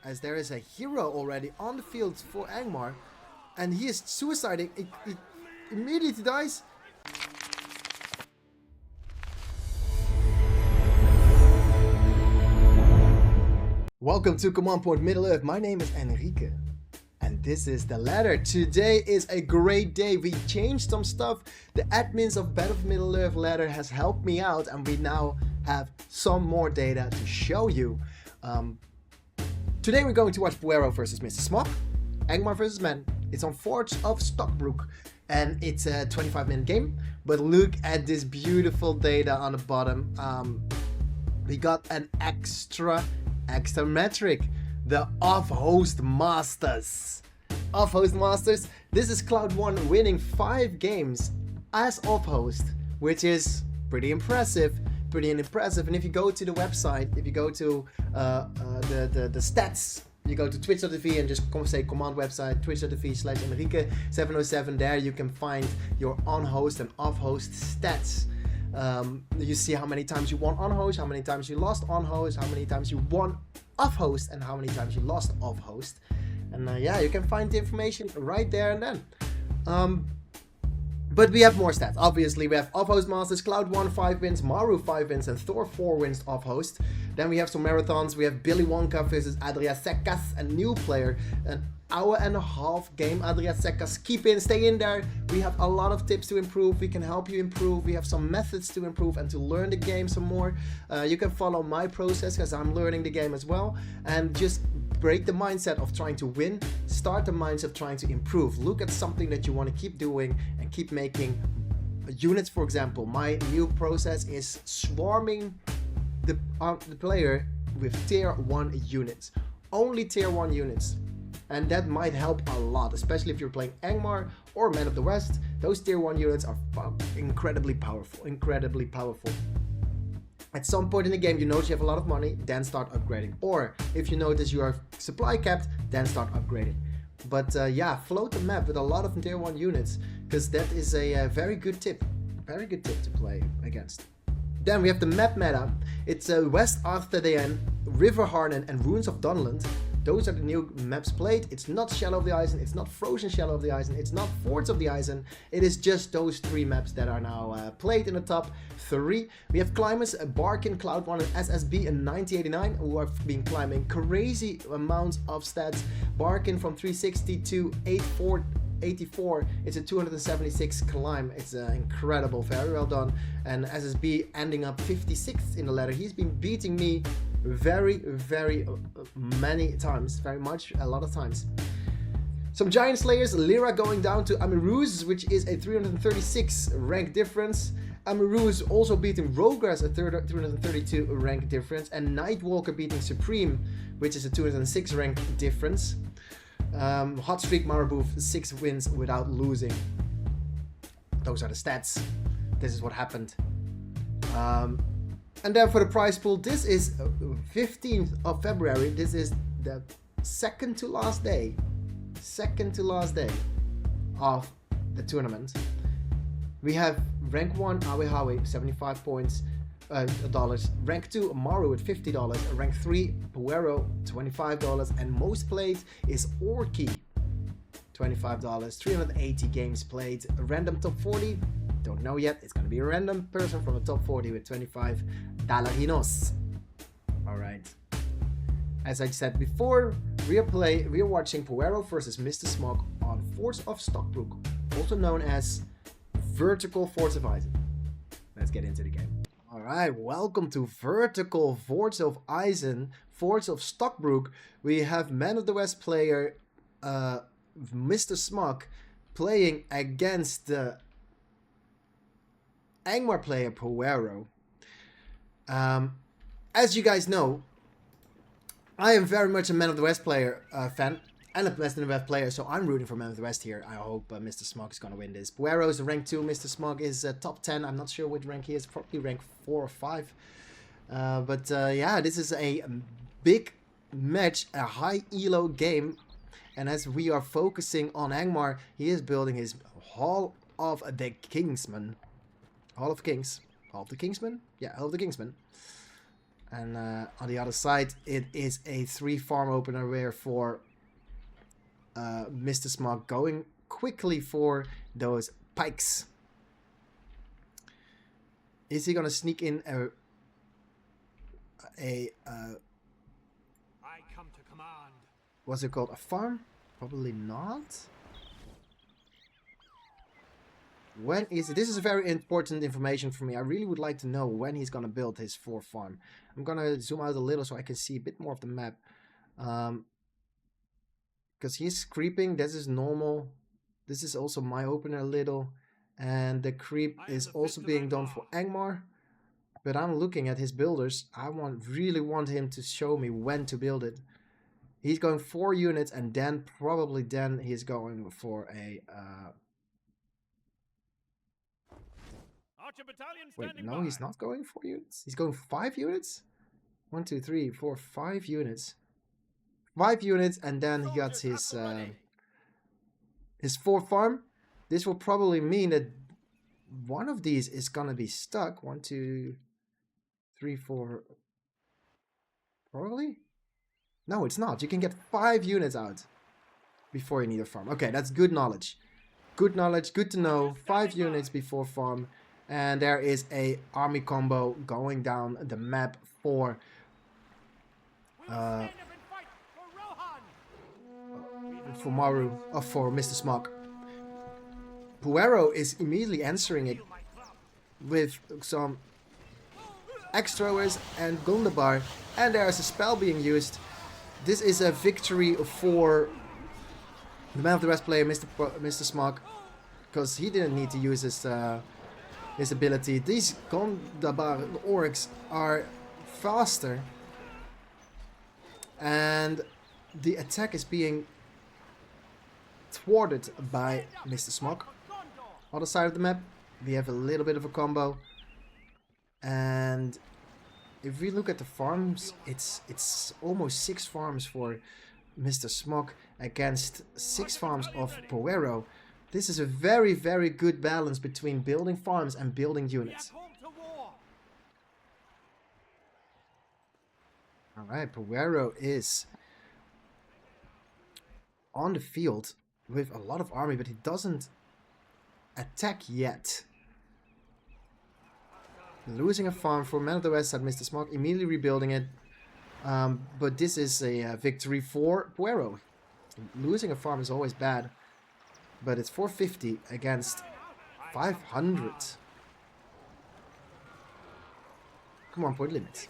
as there is a hero already on the field for Angmar, and he is suiciding. It immediately dies. Welcome to Command Point Middle-earth. My name is Enrique, and this is the ladder. Today is a great day. We changed some stuff. The admins of Battle of Middle-earth ladder has helped me out, and we now have some more data to show you. Today we're going to watch Poero versus Mr.SmokK, Angmar versus Men. It's on Forge of Stockbrook, and it's a 25-minute game. But look at this beautiful data on the bottom. We got an extra metric, the off-host masters. Off-host masters. This is Cloud1 winning 5 games as off-host, which is pretty impressive. And if you go to the website, if you go to the stats, you go to twitch.tv and just say command website, twitch.tv/Enrique707. There you can find your on-host and off-host stats. You see how many times you won on-host, how many times you lost on-host, how many times you won off-host, and how many times you lost off-host. And yeah, you can find the information right there and then. But we have more stats. Obviously, we have off-host masters, Cloud1 5 wins, Maru 5 wins, and Thor 4 wins off-host. Then we have some marathons. We have BillyWanka versus Wrogashz, a new player. An hour and a half game. Wrogashz, keep in, stay in there. We have a lot of tips to improve. We can help you improve. We have some methods to improve and to learn the game some more. You can follow my process because I'm learning the game as well. And just break the mindset of trying to win. Start the mindset of trying to improve. Look at something that you want to keep doing and keep making units. For example, my new process is swarming the player with tier 1 units. Only tier 1 units. And that might help a lot, especially if you're playing Angmar or Men of the West. Those tier 1 units are incredibly powerful. At some point in the game, you notice you have a lot of money, then start upgrading. Or if you notice you are supply capped, then start upgrading. But yeah, float the map with a lot of tier 1 units, because that is a very good tip. Very good tip to play against. Then we have the map meta. It's West Arthedian, River Harden, and Ruins of Dunland. Those are the new maps played. It's not Shallow of the Eisen, it's not Frozen Shallow of the Eisen, it's not Forts of the Eisen. It is just those 3 maps that are now played in the top 3. We have climbers, Barkin, Cloud1, and SSB in 9089, who have been climbing crazy amounts of stats. Barkin from 360 to 84. It's a 276 climb. It's incredible, very well done. And SSB ending up 56th in the ladder. He's been beating me very many times, a lot of times. Some giant slayers, Lyra going down to amirouze, which is a 336 rank difference. Amirouze also beating Wrogashz, a 332 rank difference, and Nightwalker beating Supreme, which is a 206 rank difference. Hot streak Marabooth, 6 wins without losing. Those are the stats. This is what happened. And then for the prize pool, this is 15th of February. This is the second to last day of the tournament. We have rank 1 Awe 75 points, dollars. Rank 2 Maru at $50. Rank 3 Poero $25, and most played is Orky $25. 380 games played. A random top 40. Don't know yet. It's gonna be a random person from the top 40 with $25. All right. As I said before, we are watching Poero versus Mr.SmokK on Forge of Stockbrook, also known as Vertical Forge of Eisen. Let's get into the game. All right, welcome to Vertical Forge of Eisen, Forge of Stockbrook. We have Man of the West player Mr.SmokK playing against the Angmar player Poero. As you guys know, I am very much a Man of the West player fan and a West of the West player, so I'm rooting for Man of the West here. I hope Mr.SmokK is going to win this. Poero is rank 2, Mr.SmokK is top 10. I'm not sure which rank he is, probably rank 4 or 5. But yeah, this is a big match, a high elo game. And as we are focusing on Angmar, he is building his Hall of the Kingsmen. Hall of Kings. Hall of the Kingsmen? Yeah, Hall of the Kingsmen. And on the other side, it is a 3 farm opener where for Mr.SmokK going quickly for those pikes. Is he gonna sneak in I come to command. What's it called? A farm? Probably not. When is it? This is very important information for me. I really would like to know when he's gonna build his 4th farm. I'm gonna zoom out a little so I can see a bit more of the map. Because he's creeping. This is normal. This is also my opener a little. And the creep is also being done for Angmar. But I'm looking at his builders. I really want him to show me when to build it. He's going 4 units and then probably he's going for a... Wait, no, he's not going 4 units. He's going 5 units? 1, 2, 3, 4, 5 units. 5 units, and then he got his 4th farm. This will probably mean that one of these is gonna be stuck. 1, 2, 3, 4. Probably? No, it's not. You can get 5 units out before you need a farm. Okay, that's good knowledge. Good knowledge, good to know. 5 units before farm. And there is a army combo going down the map for Mr.SmokK. Poero is immediately answering it with some X-throwers and Gundabar, and there is a spell being used. This is a victory for the man of the West player, Mr.SmokK, because he didn't need to use his ability. These Gundabar orcs are faster, and the attack is being thwarted by Mr.SmokK. Other side of the map, we have a little bit of a combo, and if we look at the farms, it's almost 6 farms for Mr.SmokK against 6 farms of Poero. This is a very, very good balance between building farms and building units. Alright, Poero is on the field with a lot of army, but he doesn't attack yet. Losing a farm for Man of the West side, Mr.SmokK immediately rebuilding it. But this is a victory for Poero. Losing a farm is always bad. But it's 450 against 500. Come on, point limits.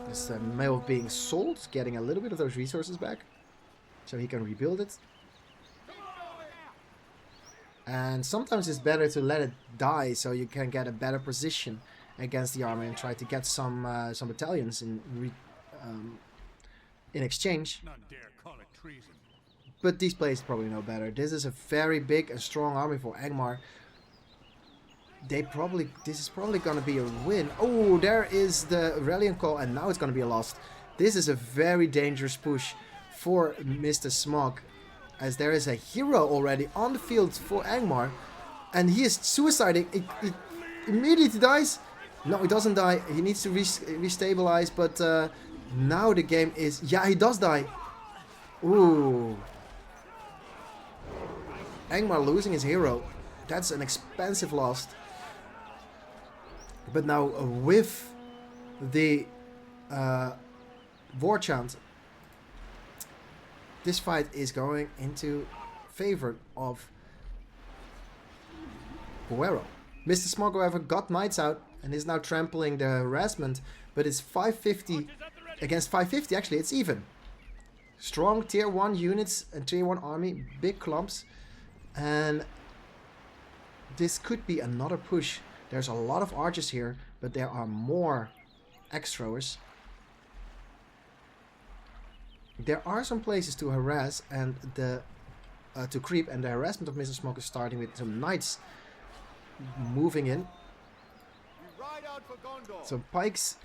This male being sold, getting a little bit of those resources back. So he can rebuild it. And sometimes it's better to let it die so you can get a better position against the army and try to get some battalions in exchange. But these players probably know better. This is a very big and strong army for Angmar. This is probably gonna be a win. Oh, there is the rallying call, and now it's gonna be a loss. This is a very dangerous push for Mr.SmokK, as there is a hero already on the field for Angmar, and he is suiciding. It immediately dies. No, he doesn't die. He needs to restabilize, but now the game is... Yeah, he does die. Ooh. Angmar losing his hero. That's an expensive loss. But now with the war chant, this fight is going into favor of Poero. Mr.SmokK, however, got knights out and is now trampling the harassment, but it's 550 against 550. Actually, it's even. Strong tier 1 units and tier 1 army, big clumps, and this could be another push. There's a lot of archers here, but there are more X-throwers. There are some places to harass and to creep, and the harassment of Mr.SmokK is starting with some knights moving in. So pikes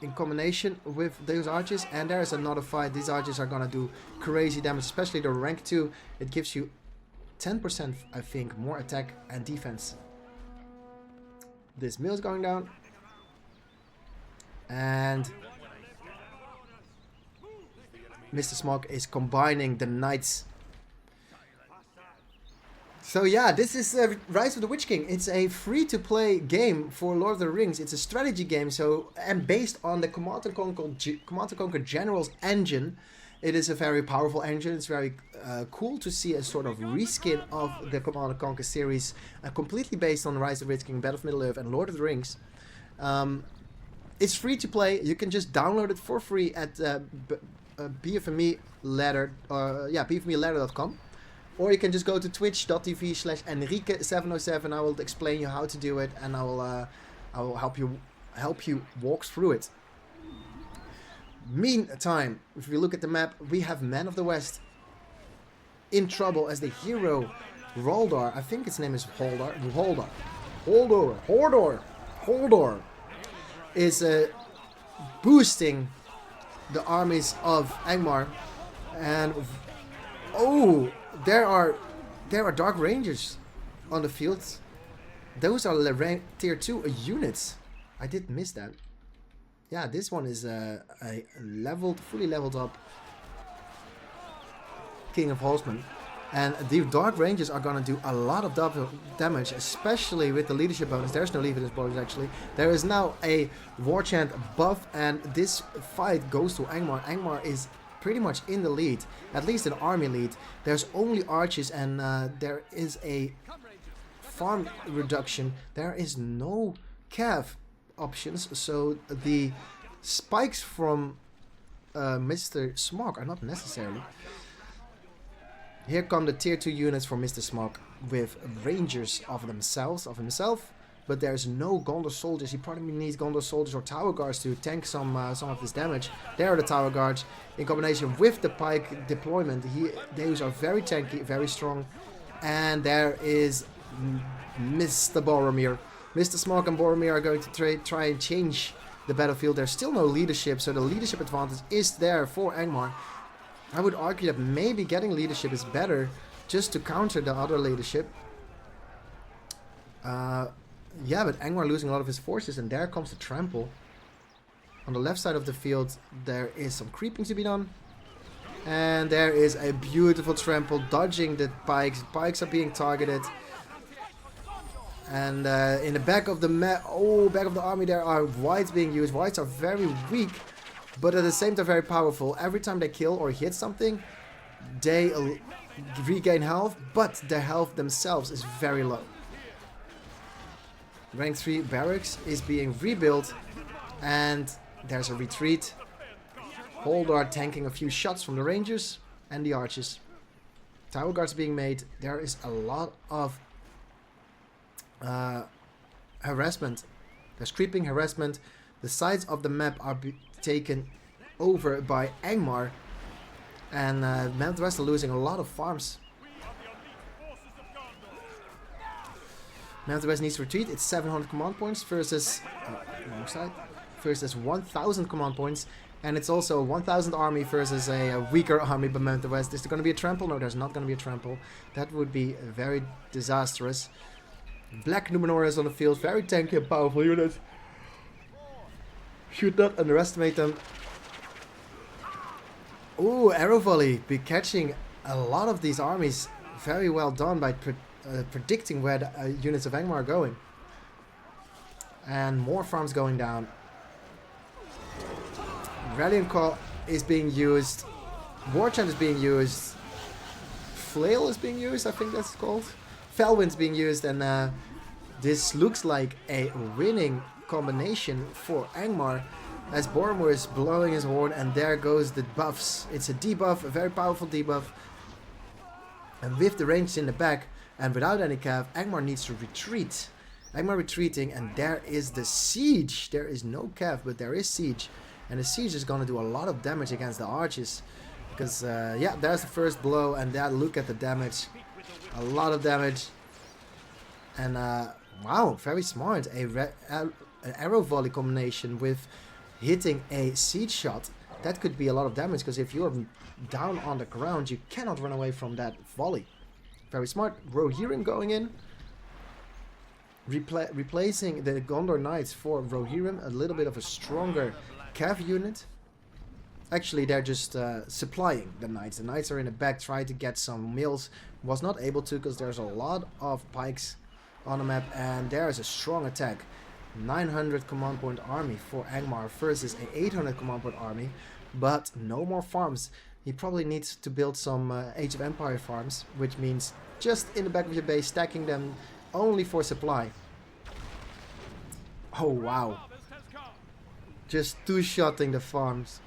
in combination with those archers, and there is another fight. These archers are gonna do crazy damage, especially the rank 2. It gives you 10%, I think, more attack and defense. This mill is going down. And Mr.SmokK is combining the knights. So yeah, this is Rise of the Witch King. It's a free-to-play game for Lord of the Rings. It's a strategy game, so and based on the Command & Conquer Generals engine. It is a very powerful engine. It's very cool to see a sort of reskin of the Command & Conquer series, completely based on Rise of the Witch King, Battle of Middle-earth, and Lord of the Rings. It's free to play. You can just download it for free at BFME2ladder.com. Or you can just go to twitch.tv/Enrique707. I will explain you how to do it, and I will help you walk through it. Meantime, if we look at the map, we have Man of the West in trouble as the hero Roldar. I think its name is Holdor is boosting the armies of Angmar, and oh, there are Dark Rangers on the field. Those are tier 2 units. I did miss that. Yeah, this one is a fully leveled up King of Horsemen. And the Dark Rangers are gonna do a lot of double damage, especially with the leadership bonus. There's no leadership bonus actually. There is now a War Chant buff, and this fight goes to Angmar. Angmar is pretty much in the lead, at least an army lead. There's only archers, and there is a farm reduction. There is no cav options, so the spikes from Mr.SmokK are not necessary. Here come the tier 2 units for Mr.SmokK with rangers of himself, but there's no Gondor soldiers. He probably needs Gondor soldiers or tower guards to tank some of this damage. There are the tower guards in combination with the pike deployment. Those are very tanky, very strong. And there is Mr. Boromir. Mr.SmokK and Boromir are going to try and change the battlefield. There's still no leadership, so the leadership advantage is there for Angmar. I would argue that maybe getting leadership is better just to counter the other leadership. Yeah, but Angmar losing a lot of his forces, and there comes the trample. On the left side of the field, there is some creeping to be done. And there is a beautiful trample dodging the pikes. Pikes are being targeted. And in the back of the back of the army, there are whites being used. Whites are very weak, but at the same time very powerful. Every time they kill or hit something, they regain health, but their health themselves is very low. Rank 3 barracks is being rebuilt, and there's a retreat. Holdar tanking a few shots from the rangers and the archers. Tower guards being made. There is a lot of harassment. There's creeping harassment. The sides of the map are taken over by Angmar, and Man of the West are losing a lot of farms. Man of the West needs to retreat. It's 700 command points versus wrong side, versus 1000 command points, and it's also a 1000 army versus a weaker army by Man of the West. Is there going to be a trample? No, there's not going to be a trample. That would be very disastrous. Black Numenor is on the field, very tanky and powerful unit. Should not underestimate them. Ooh, arrow volley, be catching a lot of these armies. Very well done by predicting where the units of Angmar are going. And more farms going down. Ralliant Call is being used. War Chant is being used. Flail is being used, I think that's called. Felwind's being used, and this looks like a winning combination for Angmar, as Boromir is blowing his horn, and there goes the buffs. It's a debuff, a very powerful debuff, and with the range in the back and without any cav, Angmar needs to retreat. Angmar retreating, and there is the siege. There is no cav, but there is siege, and the siege is going to do a lot of damage against the archers, because yeah, there's the first blow, and there, look at the damage. A lot of damage, and wow, very smart. An arrow volley combination with hitting a siege shot. That could be a lot of damage, because if you're down on the ground, you cannot run away from that volley. Very smart. Rohirrim going in. replacing the Gondor Knights for Rohirrim, a little bit of a stronger cav unit. Actually, they're just supplying the Knights. The Knights are in the back trying to get some mills. Was not able to because there's a lot of pikes on the map, and there is a strong attack. 900 command point army for Angmar versus a 800 command point army, but no more farms. He probably needs to build some Age of Empire farms, which means just in the back of your base, stacking them only for supply. Oh wow. Just two-shotting the farms.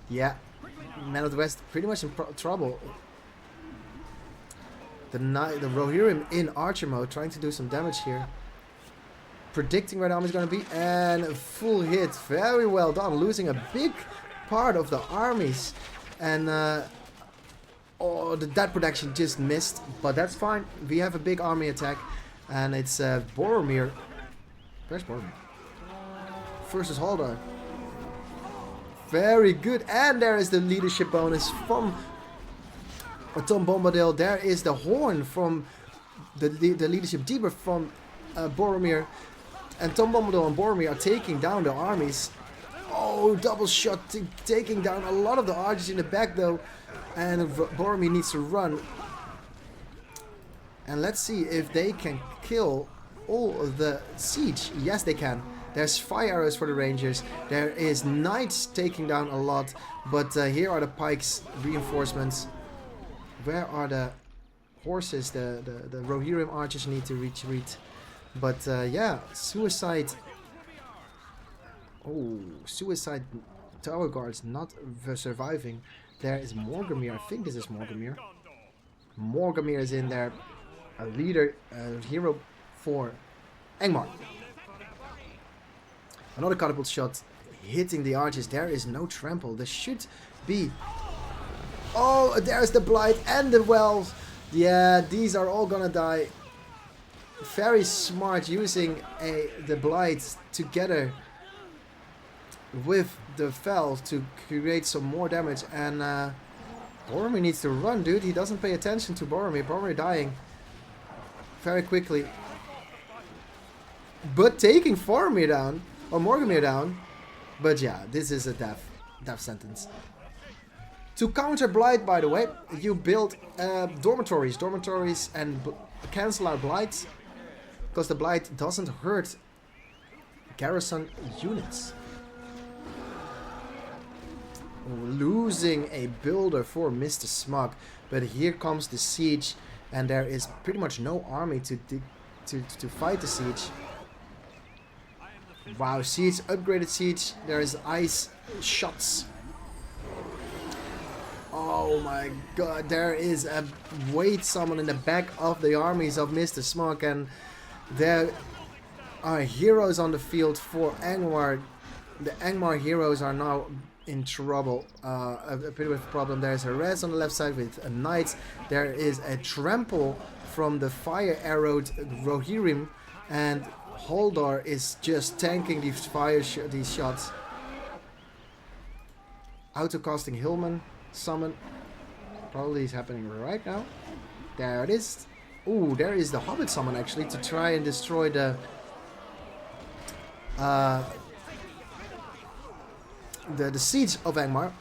Yeah, Man of the West pretty much in trouble. The Rohirrim in archer mode, trying to do some damage here. Predicting where the army is going to be, and a full hit. Very well done, losing a big part of the armies. And oh, the dead protection just missed, but that's fine. We have a big army attack, and it's Boromir. Where's Boromir? Versus Haldor. Very good, and there is the leadership bonus from Tom Bombadil. There is the horn from the leadership debuff from Boromir, and Tom Bombadil and Boromir are taking down the armies. Oh, double shot, taking down a lot of the archers in the back though, and Boromir needs to run. And let's see if they can kill all of the siege. Yes, they can. There's fire arrows for the rangers. There is knights taking down a lot. But here are the pikes reinforcements. Where are the horses? The Rohirrim archers need to retreat. But yeah, suicide. Oh, suicide tower guards not surviving. There is Morgamir. I think this is Morgamir. Morgamir is in there. A leader, a hero for Angmar. Another catapult shot hitting the archers. There is no trample. There should be... Oh, there's the Blight and the Wells. Yeah, these are all gonna die. Very smart using the Blight together with the Fel to create some more damage. And Boromir needs to run, dude. He doesn't pay attention to Boromir. Boromir dying very quickly. But taking Boromir down. Or Morgamir down. But yeah, this is a death sentence. To counter Blight, by the way, you build dormitories. Dormitories and cancel out Blight. Because the Blight doesn't hurt garrison units. Losing a builder for Mr.SmokK. But here comes the siege. And there is pretty much no army to fight the siege. Wow, siege, upgraded siege. There is ice shots. Oh my god, there is a weight summon in the back of the armies of Mr.SmokK, and there are heroes on the field for Angmar. The Angmar heroes are now in trouble. A bit of a problem. There is a res on the left side with a knight. There is a trample from the fire arrowed Rohirrim, and Haldor is just tanking these these shots. Auto-casting Hillman summon. Probably is happening right now. There it is. Ooh, there is the Hobbit summon actually to try and destroy the siege of Angmar.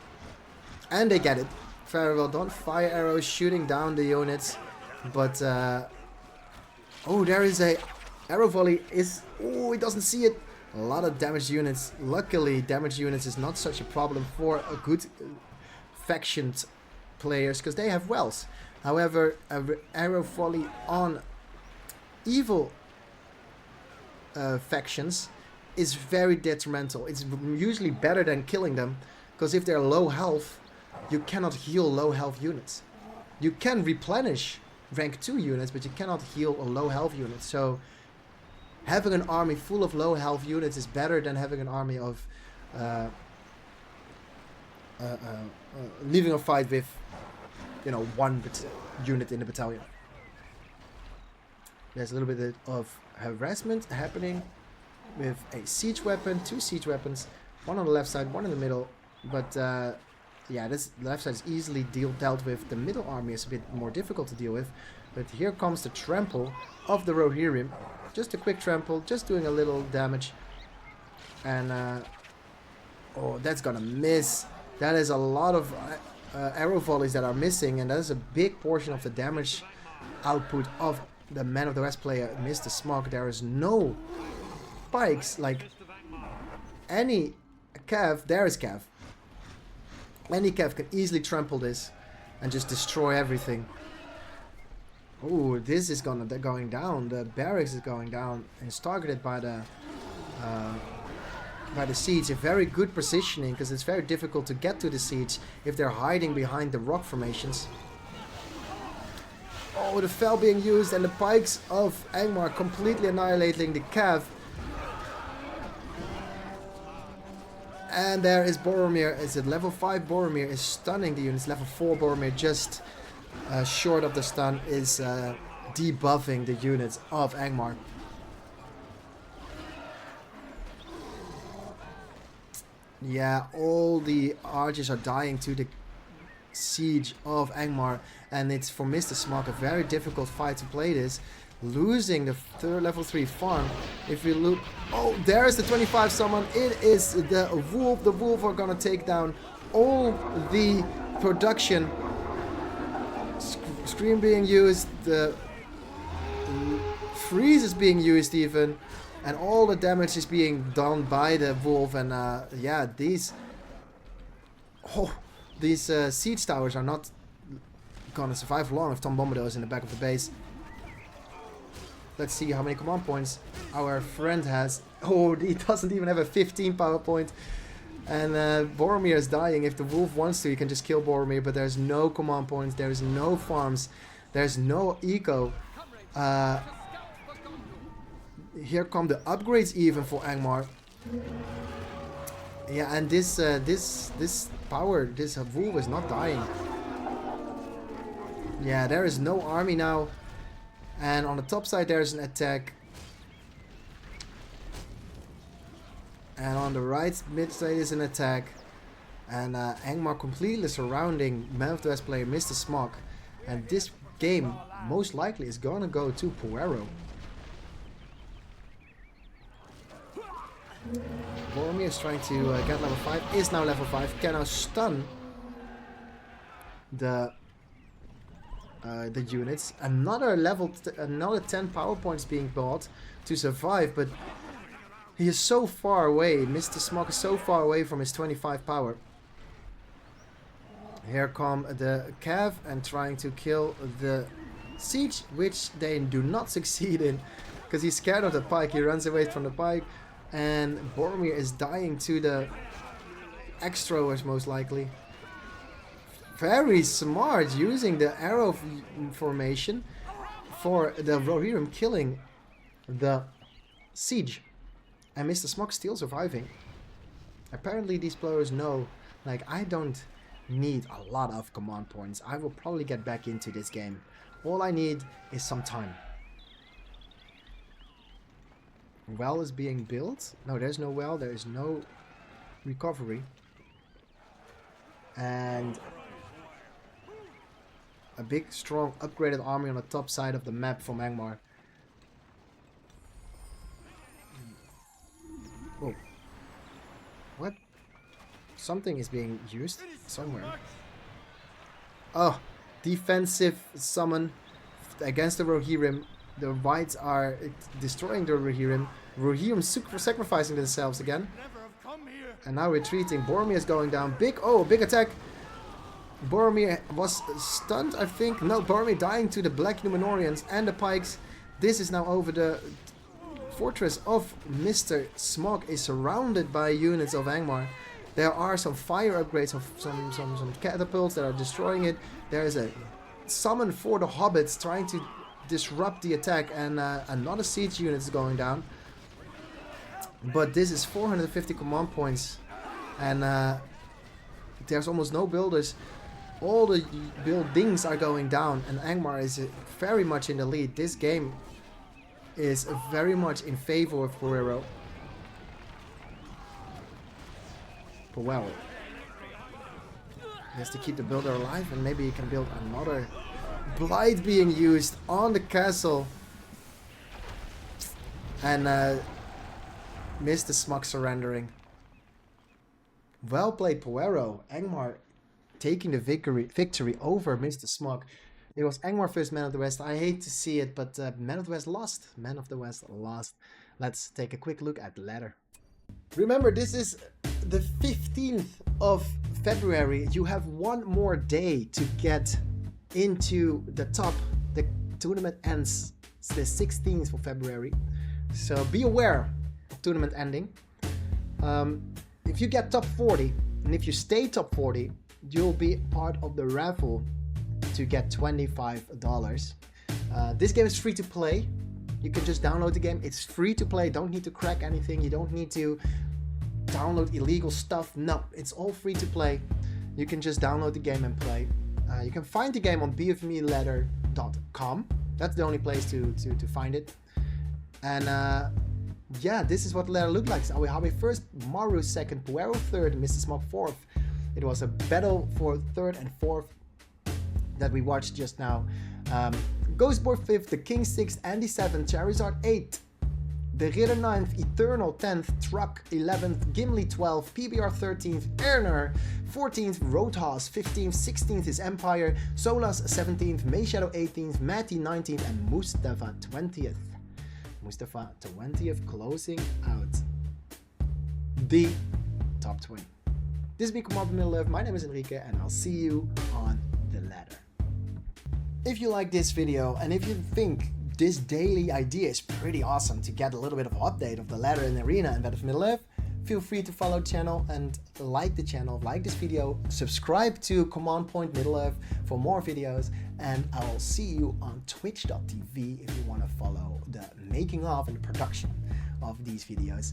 And they get it. Very well done. Fire arrows shooting down the units. But oh, there is a arrow volley is... Oh, he doesn't see it. A lot of damaged units. Luckily, damaged units is not such a problem for a good factioned players, because they have wells. However, an arrow volley on evil factions is very detrimental. It's usually better than killing them, because if they're low health, you cannot heal low health units. You can replenish rank 2 units, but you cannot heal a low health unit. So having an army full of low health units is better than having an army of leaving a fight with, you know, one unit in the battalion. There's a little bit of harassment happening with a siege weapon, 2 siege weapons, one on the left side, one in the middle. But yeah, this left side is easily dealt with. The middle army is a bit more difficult to deal with. But here comes the trample of the Rohirrim. Just a quick trample, just doing a little damage. And, oh, that's gonna miss. That is a lot of arrow volleys that are missing, and that is a big portion of the damage output of the Man of the West player, Mr.SmokK. There is no spikes, like any Cav, there is Cav. Any Cav can easily trample this and just destroy everything. Oh, this is going down. The barracks is going down and it's targeted by the siege. A very good positioning, because it's very difficult to get to the siege if they're hiding behind the rock formations. Oh, the fell being used and the pikes of Angmar completely annihilating the Cav. And there is Boromir. Is it level 5 Boromir is stunning the units. Level 4 Boromir just short of the stun is debuffing the units of Angmar. Yeah, all the archers are dying to the siege of Angmar, and it's for Mr.SmokK a very difficult fight to play this. Losing the level 3 farm. If you look, oh, there's the 25 summon. It is the wolf. The wolf are gonna take down all the production. Scream being used, the freeze is being used even, and all the damage is being done by the wolf. And yeah, these siege towers are not gonna survive long if Tom Bombadil is in the back of the base. Let's see how many command points our friend has. Oh, he doesn't even have a 15 power point. And Boromir is dying. If the wolf wants to, he can just kill Boromir, but there's no command points, there's no farms, there's no eco. Here come the upgrades even for Angmar. Yeah, and this power, this wolf is not dying. Yeah, there is no army now. And on the top side there's an attack. And on the right mid side is an attack. And Angmar completely surrounding Man of the West player Mr.SmokK. And this game most likely is gonna go to Poero. Boromir is trying to get level 5. Is now level 5. Can now stun the units. Another another 10 power points being bought to survive, but he is so far away. Mr.SmokK is so far away from his 25 power. Here come the Cav and trying to kill the siege, which they do not succeed in, because he's scared of the pike. He runs away from the pike, and Boromir is dying to the X-throwers most likely. Very smart, using the arrow formation for the Rohirrim killing the siege. And Mr.SmokK still surviving. Apparently these players know, like, I don't need a lot of command points. I will probably get back into this game. All I need is some time. Well is being built. No, there's no well, there is no recovery. And a big, strong, upgraded army on the top side of the map from Angmar. Oh. What? Something is being used somewhere. Oh, defensive summon against the Rohirrim. The Whites are destroying the Rohirrim. Rohirrim sacrificing themselves again. And now retreating. Boromir is going down. Big attack. Boromir was stunned, I think. No, Boromir dying to the Black Numenorians and the pikes. This is now over. The fortress of Mr.SmokK is surrounded by units of Angmar. There are some fire upgrades of some catapults that are destroying it. There is a summon for the hobbits trying to disrupt the attack, and another siege unit is going down. But this is 450 command points, and there's almost no builders. All the buildings are going down, and Angmar is very much in the lead. This game is very much in favor of Poero. He has to keep the builder alive, and maybe he can build another Blight being used on the castle. And Mr.SmokK surrendering. Well played, Poero. Angmar taking the victory over Mr.SmokK. It was Angmar first Man of the West. I hate to see it, but Man of the West lost. Man of the West lost. Let's take a quick look at the ladder. Remember, this is the 15th of February. You have one more day to get into the top. The tournament ends the 16th of February. So be aware of tournament ending. If you get top 40, and if you stay top 40, you'll be part of the raffle to get $25. This game is free to play. You can just download the game. It's free to play. Don't need to crack anything. You don't need to download illegal stuff. No, it's all free to play. You can just download the game and play. You can find the game on BFME2.com. That's the only place to find it. And yeah, this is what the ladder looked like. So we have a first amirouze second, Poero third, Mr.SmokK fourth. It was a battle for third and fourth that we watched just now. Ghostboard 5th, the King 6th, Andy 7th, Charizard 8th, the Ridder 9th, Eternal 10th, Truck 11th, Gimli 12th, PBR 13th, Erner 14th, Wrogashz 15th, 16th is Empire, Solas 17th, Mayshadow 18th, Matty 19th, and Mustafa 20th. Mustafa 20th closing out the top 20. This has been MotW. My name is Enrique, and I'll see you on the ladder. If you like this video, and if you think this daily idea is pretty awesome to get a little bit of update of the ladder and arena and BFME2, feel free to follow the channel and like the channel, like this video, subscribe to Command Point MotW for more videos, and I will see you on twitch.tv if you want to follow the making of and the production of these videos.